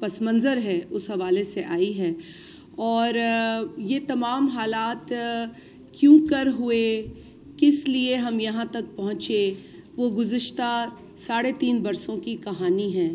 پس منظر ہے اس حوالے سے آئی ہے، اور یہ تمام حالات کیوں کر ہوئے، کس لیے ہم یہاں تک پہنچے، وہ گزشتہ 3.5 برسوں کی کہانی ہے۔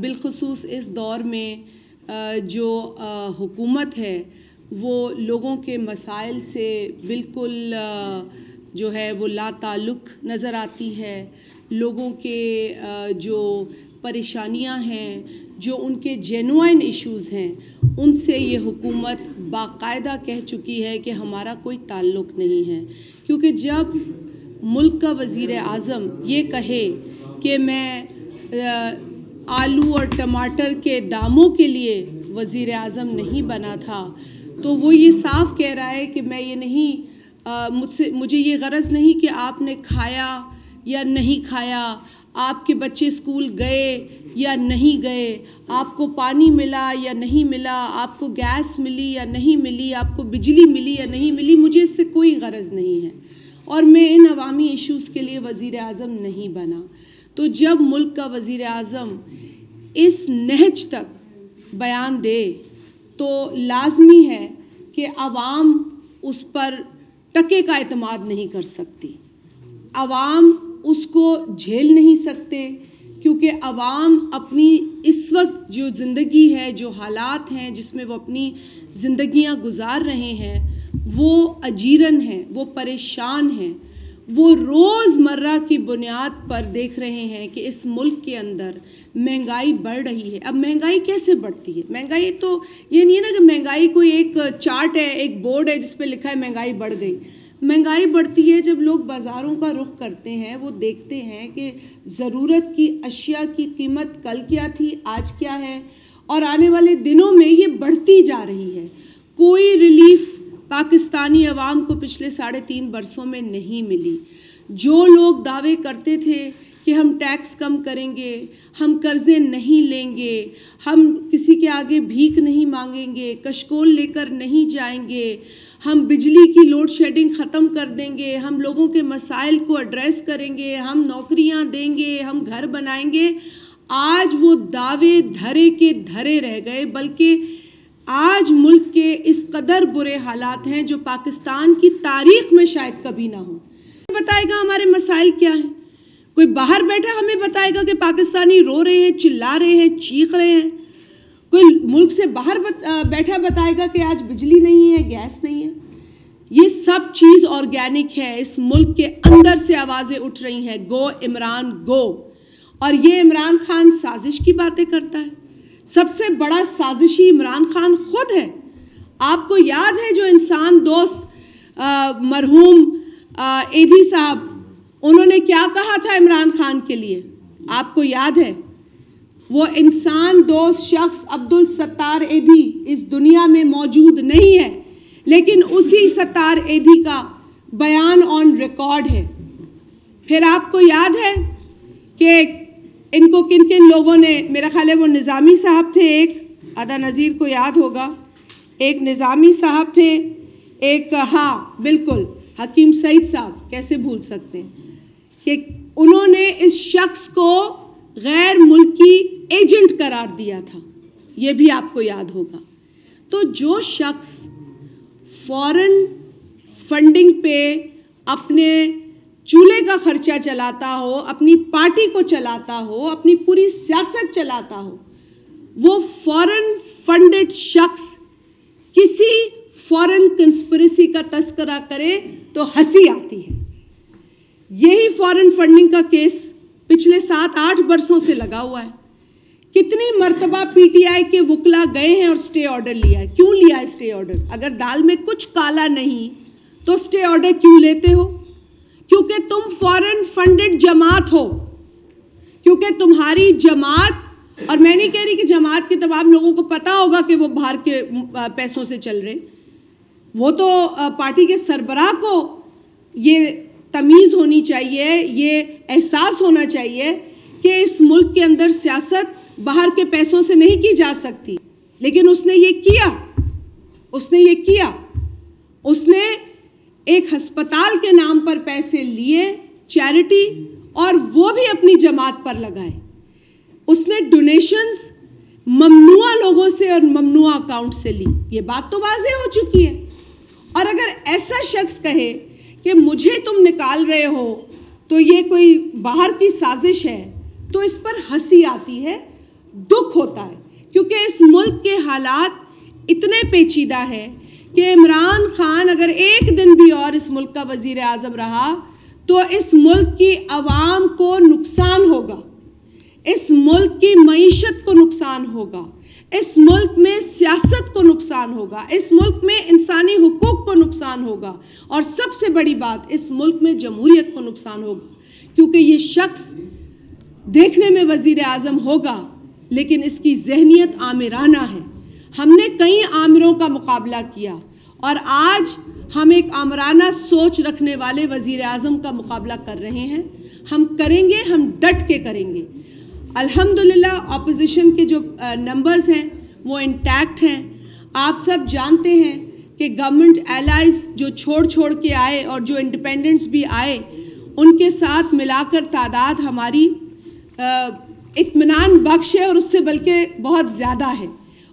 بالخصوص اس دور میں جو حکومت ہے وہ لوگوں کے مسائل سے بالکل جو ہے وہ لا تعلق نظر آتی ہے۔ لوگوں کے جو پریشانیاں ہیں، جو ان کے جینوئن ایشوز ہیں، ان سے یہ حکومت باقاعدہ کہہ چکی ہے کہ ہمارا کوئی تعلق نہیں ہے، کیونکہ جب ملک کا وزیر اعظم یہ کہے کہ میں آلو اور ٹماٹر کے داموں کے لیے وزیر اعظم نہیں بنا تھا، تو وہ یہ صاف کہہ رہا ہے کہ میں یہ نہیں، مجھے یہ غرض نہیں کہ آپ نے کھایا یا نہیں کھایا، آپ کے بچے اسکول گئے یا نہیں گئے، آپ کو پانی ملا یا نہیں ملا، آپ کو گیس ملی یا نہیں ملی، آپ کو بجلی ملی یا نہیں ملی، مجھے اس سے کوئی غرض نہیں ہے، اور میں ان عوامی ایشوز کے لیے وزیر اعظم نہیں بنا۔ تو جب ملک کا وزیر اعظم اس نہج تک بیان دے تو لازمی ہے کہ عوام اس پر ٹکے کا اعتماد نہیں کر سکتی، عوام اس کو جھیل نہیں سکتے، کیونکہ عوام اپنی اس وقت جو زندگی ہے، جو حالات ہیں جس میں وہ اپنی زندگیاں گزار رہے ہیں، وہ اجیرن ہیں، وہ پریشان ہیں، وہ روز مرہ کی بنیاد پر دیکھ رہے ہیں کہ اس ملک کے اندر مہنگائی بڑھ رہی ہے۔ اب مہنگائی کیسے بڑھتی ہے؟ مہنگائی تو یہ نہیں ہے نا کہ مہنگائی کوئی ایک چارٹ ہے، ایک بورڈ ہے جس پہ لکھا ہے مہنگائی بڑھ گئی۔ مہنگائی بڑھتی ہے جب لوگ بازاروں کا رخ کرتے ہیں، وہ دیکھتے ہیں کہ ضرورت کی اشیاء کی قیمت کل کیا تھی، آج کیا ہے، اور آنے والے دنوں میں یہ بڑھتی جا رہی ہے۔ کوئی ریلیف پاکستانی عوام کو پچھلے 3.5 برسوں میں نہیں ملی۔ جو لوگ دعوے کرتے تھے کہ ہم ٹیکس کم کریں گے، ہم قرضے نہیں لیں گے، ہم کسی کے آگے بھیک نہیں مانگیں گے، کشکول لے کر نہیں جائیں گے، ہم بجلی کی لوڈ شیڈنگ ختم کر دیں گے، ہم لوگوں کے مسائل کو ایڈریس کریں گے، ہم نوکریاں دیں گے، ہم گھر بنائیں گے، آج وہ دعوے دھرے کے دھرے رہ گئے، بلکہ آج ملک کے اس قدر برے حالات ہیں جو پاکستان کی تاریخ میں شاید کبھی نہ ہوں۔ بتائے گا ہمارے مسائل کیا ہیں؟ کوئی باہر بیٹھا ہمیں بتائے گا کہ پاکستانی رو رہے ہیں، چلا رہے ہیں، چیخ رہے ہیں؟ کوئی ملک سے باہر بیٹھا بتائے گا کہ آج بجلی نہیں ہے، گیس نہیں ہے؟ یہ سب چیز آرگینک ہے، اس ملک کے اندر سے آوازیں اٹھ رہی ہیں، گو عمران گو، اور یہ عمران خان سازش کی باتیں کرتا ہے۔ سب سے بڑا سازشی عمران خان خود ہے۔ آپ کو یاد ہے جو انسان دوست مرحوم ایدھی صاحب، انہوں نے کیا کہا تھا عمران خان کے لیے؟ آپ کو یاد ہے؟ وہ انسان دوست شخص عبدالستار ایدھی اس دنیا میں موجود نہیں ہے، لیکن اسی ستار ایدھی کا بیان آن ریکارڈ ہے۔ پھر آپ کو یاد ہے کہ ان کو کن کن لوگوں نے، میرا خیال ہے وہ نظامی صاحب تھے، ایک ادا نذیر کو یاد ہوگا، ایک نظامی صاحب تھے، ایک ہاں بالکل حکیم سعید صاحب، کیسے بھول سکتے ہیں کہ انہوں نے اس شخص کو غیر ملکی ایجنٹ قرار دیا تھا، یہ بھی آپ کو یاد ہوگا۔ تو جو شخص فورن فنڈنگ پہ اپنے چولہے کا خرچہ چلاتا ہو، اپنی پارٹی کو چلاتا ہو، اپنی پوری سیاست چلاتا ہو، وہ فورن فنڈڈ شخص کسی فورن کنسپریسی کا تذکرہ کرے تو ہنسی آتی ہے۔ یہی فورن فنڈنگ کا کیس پچھلے 7-8 برسوں سے لگا ہوا ہے۔ کتنی مرتبہ پی ٹی آئی کے وکلا گئے ہیں اور سٹے آرڈر لیا ہے۔ کیوں لیا ہے سٹے آرڈر؟ اگر دال میں کچھ کالا نہیں تو سٹے آرڈر کیوں لیتے ہو؟ کیونکہ تم فورن فنڈڈ جماعت ہو، کیونکہ تمہاری جماعت، اور میں نہیں کہہ رہی کہ جماعت کے تمام لوگوں کو پتا ہوگا کہ وہ باہر کے پیسوں سے چل رہے، وہ تو پارٹی کے سربراہ کو یہ تمیز ہونی چاہیے، یہ احساس ہونا چاہیے کہ اس ملک کے اندر سیاست باہر کے پیسوں سے نہیں کی جا سکتی، لیکن اس نے یہ کیا، اس نے ایک ہسپتال کے نام پر پیسے لیے، چیریٹی، اور وہ بھی اپنی جماعت پر لگائے۔ اس نے ڈونیشنز ممنوعہ لوگوں سے اور ممنوعہ اکاؤنٹ سے لی. یہ بات تو واضح ہو چکی ہے. اور اگر ایسا شخص کہے کہ مجھے تم نکال رہے ہو تو یہ کوئی باہر کی سازش ہے, تو اس پر ہنسی آتی ہے, دکھ ہوتا ہے, کیونکہ اس ملک کے حالات اتنے پیچیدہ ہیں کہ عمران خان اگر ایک دن بھی اور اس ملک کا وزیر اعظم رہا تو اس ملک کی عوام کو نقصان ہوگا, اس ملک کی معیشت کو نقصان ہوگا, اس ملک میں سیاست کو نقصان ہوگا, اس ملک میں انسانی حقوق کو نقصان ہوگا, اور سب سے بڑی بات اس ملک میں جمہوریت کو نقصان ہوگا, کیونکہ یہ شخص دیکھنے میں وزیر اعظم ہوگا لیکن اس کی ذہنیت آمرانہ ہے. ہم نے کئی آمروں کا مقابلہ کیا اور آج ہم ایک آمرانہ سوچ رکھنے والے وزیر اعظم کا مقابلہ کر رہے ہیں. ہم کریں گے, ہم ڈٹ کے کریں گے. الحمدللہ اپوزیشن کے جو نمبرز ہیں وہ انٹیکٹ ہیں. آپ سب جانتے ہیں کہ گورنمنٹ الائز جو چھوڑ کے آئے اور جو انڈیپینڈنٹس بھی آئے, ان کے ساتھ ملا کر تعداد ہماری اطمینان بخش ہے, اور اس سے بلکہ بہت زیادہ ہے.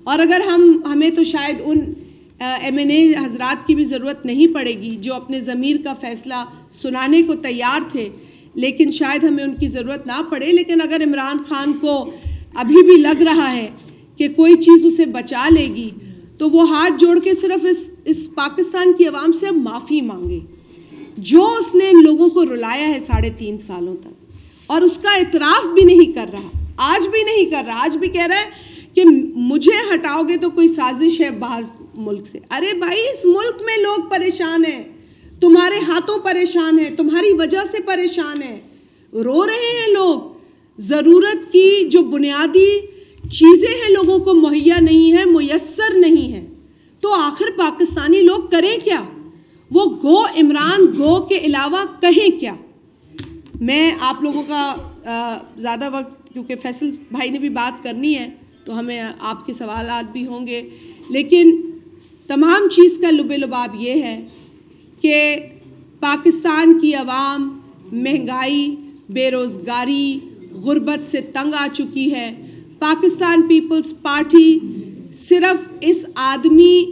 اور اگر ہمیں تو شاید ان ایم این اے حضرات کی بھی ضرورت نہیں پڑے گی جو اپنے ضمیر کا فیصلہ سنانے کو تیار تھے, لیکن شاید ہمیں ان کی ضرورت نہ پڑے. لیکن اگر عمران خان کو ابھی بھی لگ رہا ہے کہ کوئی چیز اسے بچا لے گی تو وہ ہاتھ جوڑ کے صرف اس پاکستان کی عوام سے معافی مانگے, جو اس نے ان لوگوں کو رلایا ہے 3.5 سالوں تک, اور اس کا اعتراف بھی نہیں کر رہا, آج بھی نہیں کر رہا. آج بھی کہہ رہا ہے کہ مجھے ہٹاؤ گے تو کوئی سازش ہے باہر ملک سے. ارے بھائی, اس ملک میں لوگ پریشان ہیں, تمہارے ہاتھوں پریشان ہیں, تمہاری وجہ سے پریشان ہیں, رو رہے ہیں لوگ. ضرورت کی جو بنیادی چیزیں ہیں لوگوں کو مہیا نہیں ہیں, میسر نہیں ہیں, تو آخر پاکستانی لوگ کریں کیا؟ وہ گو عمران گو کے علاوہ کہیں کیا؟ میں آپ لوگوں کا زیادہ وقت, کیونکہ فیصل بھائی نے بھی بات کرنی ہے تو ہمیں آپ کے سوالات بھی ہوں گے, لیکن تمام چیز کا لب لباب یہ ہے کہ پاکستان کی عوام مہنگائی, بے روزگاری, غربت سے تنگ آ چکی ہے. پاکستان پیپلز پارٹی صرف اس آدمی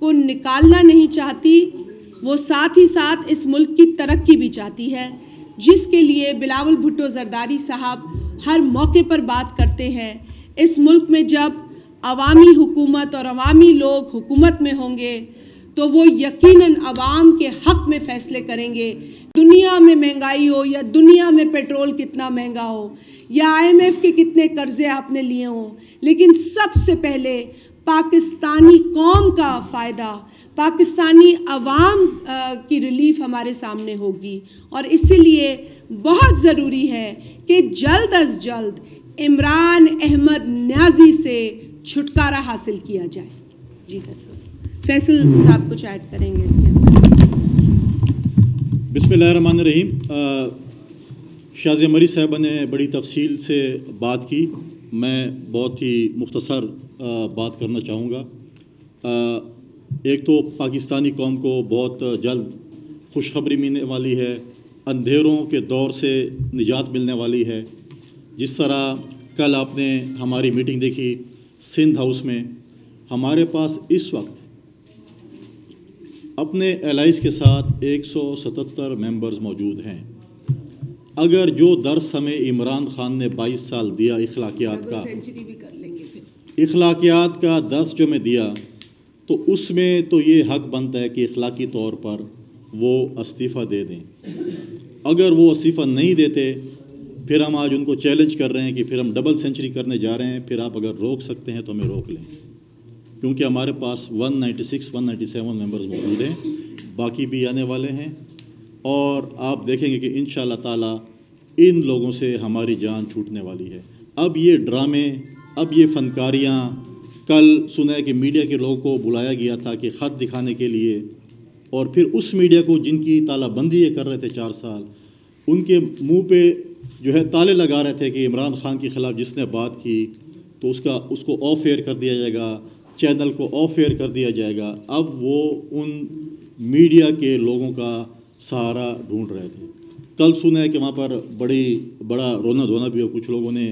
کو نکالنا نہیں چاہتی, وہ ساتھ ہی ساتھ اس ملک کی ترقی بھی چاہتی ہے, جس کے لیے بلاول بھٹو زرداری صاحب ہر موقع پر بات کرتے ہیں. اس ملک میں جب عوامی حکومت اور عوامی لوگ حکومت میں ہوں گے تو وہ یقیناً عوام کے حق میں فیصلے کریں گے. دنیا میں مہنگائی ہو یا دنیا میں پیٹرول کتنا مہنگا ہو یا IMF کے کتنے قرضے آپ نے لیے ہوں, لیکن سب سے پہلے پاکستانی قوم کا فائدہ, پاکستانی عوام کی ریلیف ہمارے سامنے ہوگی. اور اسی لیے بہت ضروری ہے کہ جلد از جلد عمران احمد نیازی سے چھٹکارا حاصل کیا جائے. جی فیصل صاحب کچھ ایڈ کریں گے اس کے اندر. بسم اللہ الرحمن الرحیم. شازیہ مری صاحبہ نے بڑی تفصیل سے بات کی, میں بہت ہی مختصر بات کرنا چاہوں گا. ایک تو پاکستانی قوم کو بہت جلد خوشخبری ملنے والی ہے, اندھیروں کے دور سے نجات ملنے والی ہے. جس طرح کل آپ نے ہماری میٹنگ دیکھی سندھ ہاؤس میں, ہمارے پاس اس وقت اپنے الائز کے ساتھ 177 ممبرز موجود ہیں. اگر جو درس ہمیں عمران خان نے 22 سال دیا اخلاقیات کا درس جو میں دیا, تو اس میں تو یہ حق بنتا ہے کہ اخلاقی طور پر وہ استعفیٰ دے دیں. اگر وہ استعفیٰ نہیں دیتے, پھر ہم آج ان کو چیلنج کر رہے ہیں کہ پھر ہم ڈبل سینچری کرنے جا رہے ہیں, پھر آپ اگر روک سکتے ہیں تو ہمیں روک لیں, کیونکہ ہمارے پاس 197 ممبرز موجود ہیں, باقی بھی آنے والے ہیں. اور آپ دیکھیں گے کہ انشاءاللہ تعالی ان لوگوں سے ہماری جان چھوٹنے والی ہے. اب یہ ڈرامے, اب یہ فنکاریاں, کل سنا ہے کہ میڈیا کے لوگوں کو بلایا گیا تھا کہ خط دکھانے کے لیے, اور پھر اس میڈیا کو جن کی تالہ بندی یہ کر رہے تھے 4 سال, ان کے منہ پہ جو ہے تالے لگا رہے تھے کہ عمران خان کے خلاف جس نے بات کی تو اس کو آف ایئر کر دیا جائے گا, چینل کو آف ایئر کر دیا جائے گا. اب وہ ان میڈیا کے لوگوں کا سہارا ڈھونڈ رہے تھے. کل سنا ہے کہ وہاں پر بڑا رونا دھونا بھی ہو, کچھ لوگوں نے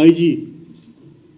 IG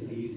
CEC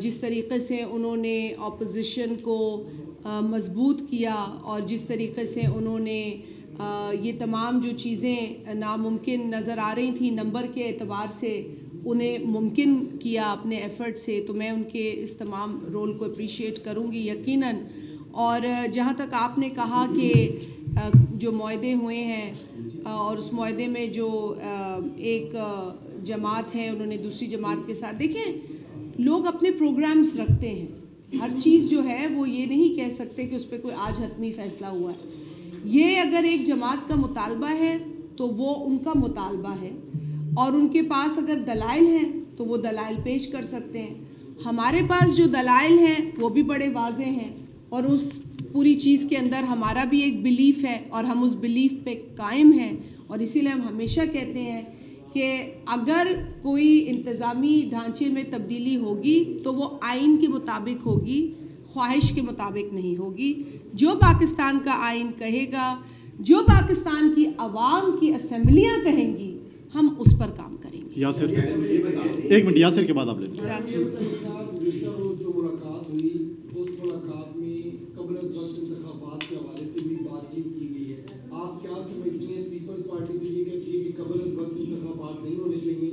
جس طریقے سے انہوں نے اپوزیشن کو مضبوط کیا اور جس طریقے سے انہوں نے یہ تمام جو چیزیں ناممکن نظر آ رہی تھیں نمبر کے اعتبار سے انہیں ممکن کیا اپنے ایفرٹ سے، تو میں ان کے اس تمام رول کو اپریشیٹ کروں گی یقیناً۔ اور جہاں تک آپ نے کہا کہ جو معاہدے ہوئے ہیں اور اس معاہدے میں جو ایک جماعت ہے انہوں نے دوسری جماعت کے ساتھ، دیکھیں لوگ اپنے پروگرامز رکھتے ہیں، ہر چیز جو ہے وہ یہ نہیں کہہ سکتے کہ اس پہ کوئی آج حتمی فیصلہ ہوا ہے۔ یہ اگر ایک جماعت کا مطالبہ ہے تو وہ ان کا مطالبہ ہے، اور ان کے پاس اگر دلائل ہیں تو وہ دلائل پیش کر سکتے ہیں۔ ہمارے پاس جو دلائل ہیں وہ بھی بڑے واضح ہیں، اور اس پوری چیز کے اندر ہمارا بھی ایک بلیف ہے اور ہم اس بلیف پہ قائم ہیں، اور اسی لیے ہم ہمیشہ کہتے ہیں کہ اگر کوئی انتظامی ڈھانچے میں تبدیلی ہوگی تو وہ آئین کے مطابق ہوگی، خواہش کے مطابق نہیں ہوگی۔ جو پاکستان کا آئین کہے گا، جو پاکستان کی عوام کی اسمبلیاں کہیں گی، ہم اس پر کام کریں گے۔ یاسر ایک منٹ، یاسر کے بعد آپ لے لیں۔ گزشتہ روز جو ملاقات ہوئی اس ملاقات میں قبل از وقت انتخابات کے حوالے سے بھی بات چیت کی گئی ہے، آپ کیا سمجھتے ہیں؟ پیپلز پارٹی تو یہ کہتی ہے کہ قبل از وقت انتخابات نہیں ہونے چاہیے،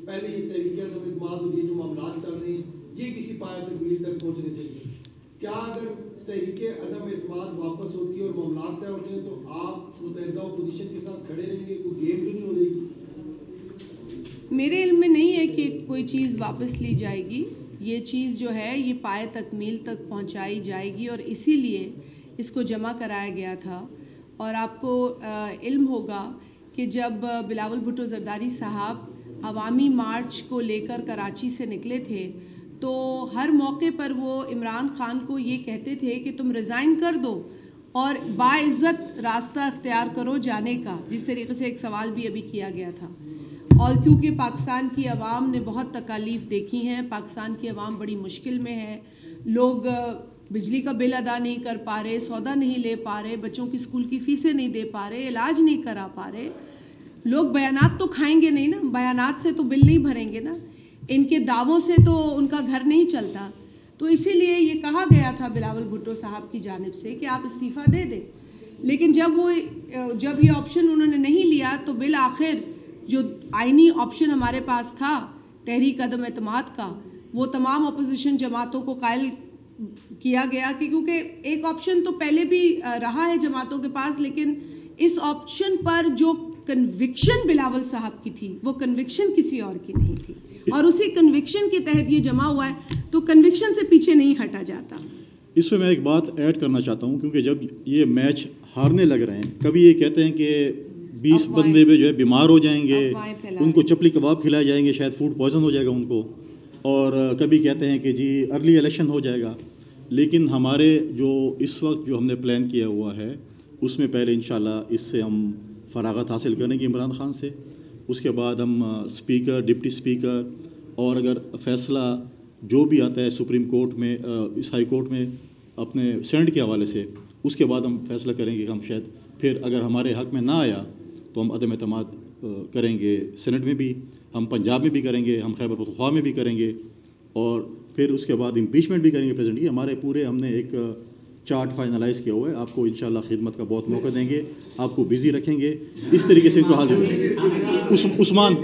پہلے یہ تحریک عدم اعتماد اور یہ جو معاملات چل رہے ہیں یہ کسی پایہ تکمیل تک پہنچنے چاہیے۔ کیا اگر تحریک عدم اعتماد واپس ہوتی ہے اور معاملات طے ہوتے ہیں تو آپ متحدہ اپوزیشن کے ساتھ کھڑے رہیں گے؟ کوئی گیم تو نہیں ہو جائے گی؟ میرے علم میں نہیں ہے کہ کوئی چیز واپس لی جائے گی، یہ چیز جو ہے یہ پائے تکمیل تک پہنچائی جائے گی، اور اسی لیے اس کو جمع کرایا گیا تھا۔ اور آپ کو علم ہوگا کہ جب بلاول بھٹو زرداری صاحب عوامی مارچ کو لے کر کراچی سے نکلے تھے تو ہر موقع پر وہ عمران خان کو یہ کہتے تھے کہ تم ریزائن کر دو اور باعزت راستہ اختیار کرو جانے کا، جس طریقے سے ایک سوال بھی ابھی کیا گیا تھا۔ اور کیونکہ پاکستان کی عوام نے بہت تکالیف دیکھی ہیں، پاکستان کی عوام بڑی مشکل میں ہے، لوگ بجلی کا بل ادا نہیں کر پا رہے، سودا نہیں لے پا رہے، بچوں کی اسکول کی فیسیں نہیں دے پا رہے، علاج نہیں کرا پا رہے، لوگ بیانات تو کھائیں گے نہیں نا، بیانات سے تو بل نہیں بھریں گے نا، ان کے دعووں سے تو ان کا گھر نہیں چلتا۔ تو اسی لیے یہ کہا گیا تھا بلاول بھٹو صاحب کی جانب سے کہ آپ استعفیٰ دے دیں، لیکن جب یہ آپشن انہوں نے نہیں لیا تو بالآخر جو آئینی آپشن ہمارے پاس تھا تحریک عدم اعتماد کا، وہ تمام اپوزیشن جماعتوں کو قائل کیا گیا کہ کیونکہ ایک آپشن تو پہلے بھی رہا ہے جماعتوں کے پاس، لیکن اس آپشن پر جو کنوکشن بلاول صاحب کی تھی وہ کنوکشن کسی اور کی نہیں تھی، اور اسی کنوکشن کے تحت یہ جمع ہوا ہے، تو کنوکشن سے پیچھے نہیں ہٹا جاتا۔ اس میں ایک بات ایڈ کرنا چاہتا ہوں، کیونکہ جب یہ میچ ہارنے لگ رہے ہیں، کبھی یہ کہتے ہیں کہ 20 بندے جو ہے بیمار ہو جائیں گے، ان کو چپلی کباب کھلائے جائیں گے، شاید فوڈ پوائزن ہو جائے گا ان کو، اور کبھی کہتے ہیں کہ جی ارلی الیکشن ہو جائے گا۔ لیکن ہمارے جو اس وقت جو ہم نے پلان کیا ہوا ہے اس میں پہلے انشاءاللہ اس سے ہم فراغت حاصل کریں گے عمران خان سے، اس کے بعد ہم اسپیکر، ڈپٹی اسپیکر، اور اگر فیصلہ جو بھی آتا ہے سپریم کورٹ میں، اس ہائی کورٹ میں اپنے سینٹ کے حوالے سے، اس کے بعد ہم فیصلہ کریں گے کہ ہم شاید پھر اگر ہمارے حق میں نہ آیا تو ہم عدم اعتماد کریں گے، سینٹ میں بھی، ہم پنجاب میں بھی کریں گے، ہم خیبر پختونخوا میں بھی کریں گے، اور پھر اس کے بعد امپیچمنٹ بھی کریں گے پریزیڈنٹ کی۔ ہمارے پورے ہم نے ایک چارٹ فائنلائز کیا ہوا ہے، آپ کو انشاءاللہ خدمت کا بہت موقع دیں گے، آپ کو بزی رکھیں گے، اس طریقے سے ان کو حاضر کریں گے۔ عثمان